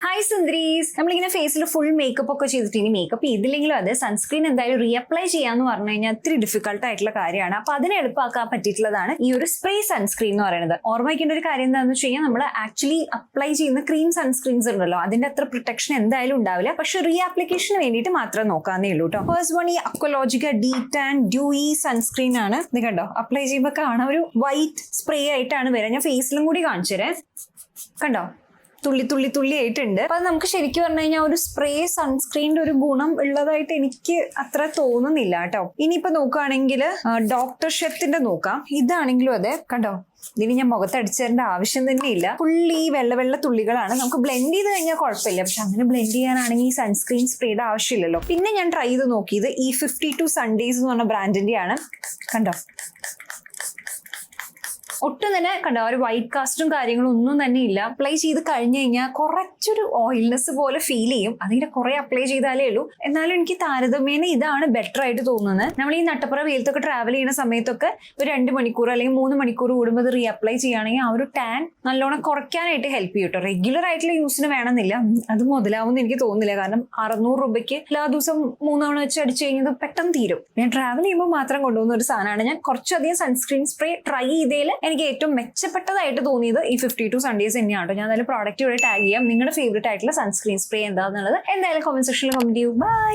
Hi സുന്ദരീസ്, നമ്മളിങ്ങനെ ഫേസിൽ full makeup ഒക്കെ ചെയ്തിട്ട് ഇനി മേക്കപ്പ് ചെയ്തില്ലെങ്കിലും അതെ സൺസ്ക്രീൻ എന്തായാലും റീഅപ്ലൈ ചെയ്യാന്ന് പറഞ്ഞു കഴിഞ്ഞാൽ ഒത്തിരി ഡിഫിക്കൽട്ട് ആയിട്ടുള്ള കാര്യമാണ്. അപ്പൊ അതിനെ എളുപ്പമാക്കാൻ പറ്റിയിട്ടുള്ളതാണ് ഈ ഒരു സ്പ്രേ സൺസ്ക്രീൻ എന്ന് പറയുന്നത്. ഓർമ്മ വയ്ക്കേണ്ട ഒരു കാര്യം എന്താണെന്ന് വെച്ച് കഴിഞ്ഞാൽ നമ്മൾ ആക്ച്വലി അപ്ലൈ ചെയ്യുന്ന ക്രീം സൺസ്ക്രീൻസ് ഉണ്ടല്ലോ, അതിന്റെ അത്ര പ്രൊട്ടക്ഷൻ എന്തായാലും ഉണ്ടാവില്ല. പക്ഷെ റീ ആപ്ലിക്കേഷന് വേണ്ടിയിട്ട് മാത്രം നോക്കാന്നേ ഉള്ളൂ കേട്ടോ. ഫസ്റ്റ് വൺ ഈ അക്വലോജിക്ക ഡീടാൻ ഡ്യൂയി സൺസ്ക്രീൻ ആണ്. ഇത് കണ്ടോ, അപ്ലൈ ചെയ്യുമ്പോൾ കാണാൻ ഒരു വൈറ്റ് സ്പ്രേ ആയിട്ടാണ് വരിക. ഞാൻ ഫേസിലും കൂടി കാണിച്ചു തരാം. കണ്ടോ, തുള്ളി ആയിട്ടുണ്ട്. അപ്പൊ അത് നമുക്ക് ശരിക്കും പറഞ്ഞു കഴിഞ്ഞാൽ ഒരു സ്പ്രേ സൺസ്ക്രീനിന്റെ ഒരു ഗുണം ഉള്ളതായിട്ട് എനിക്ക് അത്ര തോന്നുന്നില്ല കേട്ടോ. ഇനിയിപ്പോ നോക്കുകയാണെങ്കിൽ ഡോക്ടർ ഷെത്തിന്റെ നോക്കാം. ഇതാണെങ്കിലും അതെ, കണ്ടോ, ഇതിന് ഞാൻ മുഖത്തടിച്ചു തരേണ്ട ആവശ്യം തന്നെ ഇല്ല. ഫുള്ളി വെള്ള തുള്ളികളാണ്. നമുക്ക് ബ്ലെൻഡ് ചെയ്ത് കഴിഞ്ഞാൽ കുഴപ്പമില്ല. പക്ഷെ അങ്ങനെ ബ്ലെൻഡ് ചെയ്യാനാണെങ്കിൽ ഈ സൺസ്ക്രീൻ സ്പ്രേയുടെ ആവശ്യമില്ലല്ലോ. പിന്നെ ഞാൻ ട്രൈ ചെയ്ത് നോക്കിയത് ഈ 52 Sundays എന്ന് പറഞ്ഞ ബ്രാൻഡിന്റെ ആണ്. കണ്ടോ, ഒട്ടും തന്നെ കണ്ടോ ഒരു വൈറ്റ് കാസ്റ്റും കാര്യങ്ങളും ഒന്നും തന്നെ ഇല്ല. അപ്ലൈ ചെയ്ത് കഴിഞ്ഞു കഴിഞ്ഞാൽ കുറച്ചൊരു ഓയിൽനെസ് പോലെ ഫീൽ ചെയ്യും. അതിങ്ങനെ കുറെ അപ്ലൈ ചെയ്താലേ ഉള്ളൂ. എന്നാലും എനിക്ക് താരതമ്യേന ഇതാണ് ബെറ്റർ ആയിട്ട് തോന്നുന്നത്. നമ്മൾ ഈ നട്ടപ്പുറ വെയിലത്തൊക്കെ ട്രാവൽ ചെയ്യുന്ന സമയത്തൊക്കെ ഒരു 2 മണിക്കൂർ അല്ലെങ്കിൽ 3 മണിക്കൂർ കൂടുമ്പോൾ ഇത് റീ അപ്ലൈ ചെയ്യുകയാണെങ്കിൽ ആ ഒരു ടാൻ നല്ലോണം കുറയ്ക്കാനായിട്ട് ഹെൽപ്പ് ചെയ്യും കേട്ടോ. റെഗുലർ ആയിട്ടുള്ള യൂസിന് വേണമെന്നില്ല, അത് മുതലാവുമെന്ന് എനിക്ക് തോന്നുന്നില്ല. കാരണം 600 രൂപയ്ക്ക് എല്ലാ ദിവസം 3 തവണ വെച്ച് അടിച്ചു കഴിഞ്ഞത് പെട്ടെന്ന് തീരും. ഞാൻ ട്രാവൽ ചെയ്യുമ്പോൾ മാത്രം കൊണ്ടുപോകുന്ന ഒരു സാധനമാണ്. ഞാൻ കുറച്ചധികം സൺസ്ക്രീൻ സ്പ്രേ ട്രൈ ചെയ്തതിൽ എനിക്ക് ഏറ്റവും മെച്ചപ്പെട്ടതായിട്ട് തോന്നിയത് ഈ 52 Sundays തന്നെയാണ്. ഞാൻ എന്തായാലും പ്രോഡക്റ്റ് ഇവിടെ ടാഗ് ചെയ്യാം. നിങ്ങളുടെ ഫേവറേറ്റ് ആയിട്ടുള്ള സൺസ്ക്രീൻ സ്പ്രേ എന്താണെന്നുള്ളത് എന്തായാലും കമന്റ് സെക്ഷനിൽ കമന്റ് ചെയ്യൂ. ബൈ.